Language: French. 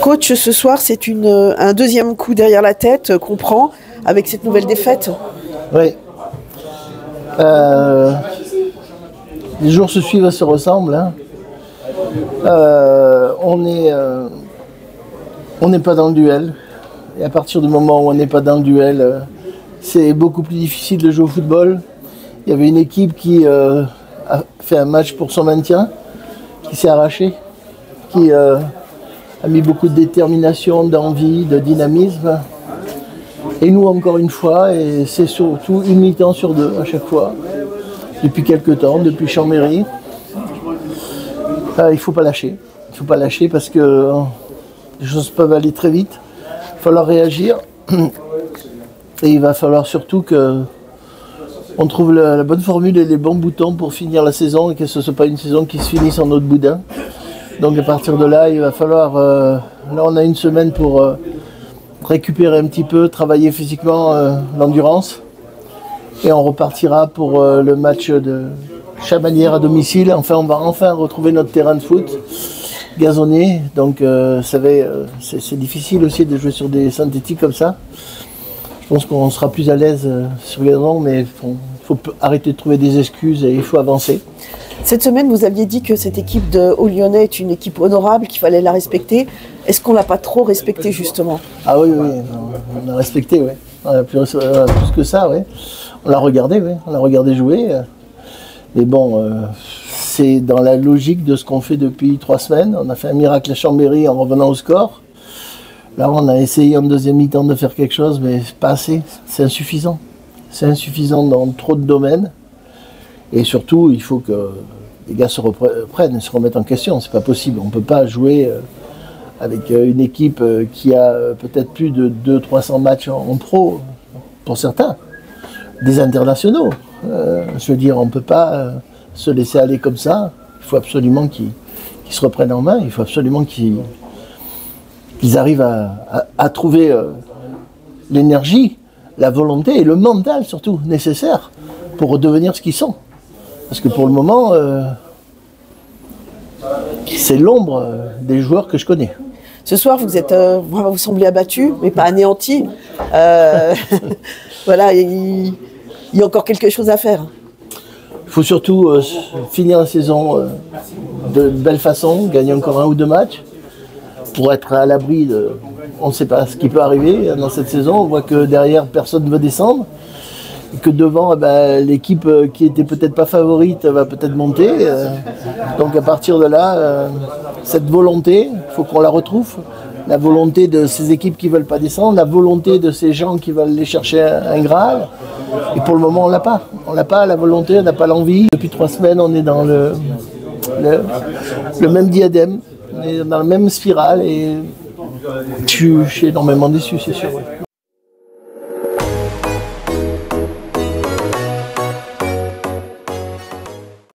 Coach, ce soir, c'est un deuxième coup derrière la tête qu'on prend avec cette nouvelle défaite. Oui. Les jours se suivent et se ressemblent. Hein. On n'est pas dans le duel. Et à partir du moment où on n'est pas dans le duel, c'est beaucoup plus difficile de jouer au football. Il y avait une équipe qui a fait un match pour son maintien, qui s'est arrachée, qui a mis beaucoup de détermination, d'envie, de dynamisme. Et nous, encore une fois, et c'est surtout une mi-temps sur deux à chaque fois, depuis quelques temps, depuis Chambéry. Il ne faut pas lâcher. Il ne faut pas lâcher parce que les choses peuvent aller très vite. Il va falloir réagir. Et il va falloir surtout qu'on trouve la bonne formule et les bons boutons pour finir la saison et que ce ne soit pas une saison qui se finisse en autre boudin. Donc à partir de là, il va falloir... là, on a une semaine pour récupérer un petit peu, travailler physiquement l'endurance. Et on repartira pour le match de Chamalières à domicile. Enfin, on va enfin retrouver notre terrain de foot gazonné. Donc c'est difficile aussi de jouer sur des synthétiques comme ça. Je pense qu'on sera plus à l'aise sur le gazon, mais il faut arrêter de trouver des excuses et il faut avancer. Cette semaine, vous aviez dit que cette équipe de Haut-Lyonnais est une équipe honorable, qu'il fallait la respecter. Est-ce qu'on ne l'a pas trop respectée, justement? Ah oui, on a respecté, oui. On a plus que ça, oui. On l'a regardé, oui. On l'a regardé jouer. Mais bon, c'est dans la logique de ce qu'on fait depuis 3 semaines. On a fait un miracle à Chambéry en revenant au score. Là, on a essayé en deuxième mi-temps de faire quelque chose, mais pas assez. C'est insuffisant. C'est insuffisant dans trop de domaines. Et surtout, il faut que les gars se reprennent, se remettent en question. C'est pas possible. On ne peut pas jouer avec une équipe qui a peut-être plus de 200-300 matchs en pro, pour certains. Des internationaux. Je veux dire, on ne peut pas se laisser aller comme ça. Il faut absolument qu'ils se reprennent en main. Il faut absolument qu'ils arrivent à trouver l'énergie, la volonté et le mental surtout nécessaire pour redevenir ce qu'ils sont. Parce que pour le moment, c'est l'ombre des joueurs que je connais. Ce soir, vous semblez abattu, mais pas anéanti. Voilà, il y a encore quelque chose à faire. Il faut surtout finir la saison de belle façon, gagner encore 1 ou 2 matchs, pour être à l'abri de... On ne sait pas ce qui peut arriver dans cette saison. On voit que derrière, personne ne veut descendre. Et que devant, l'équipe qui était peut-être pas favorite va peut-être monter. Donc à partir de là, cette volonté, il faut qu'on la retrouve. La volonté de ces équipes qui ne veulent pas descendre, la volonté de ces gens qui veulent aller chercher un Graal. Et pour le moment, on ne l'a pas. On n'a pas la volonté, on n'a pas l'envie. Depuis 3 semaines, on est dans le même diadème, on est dans la même spirale et je suis énormément déçu, c'est sûr.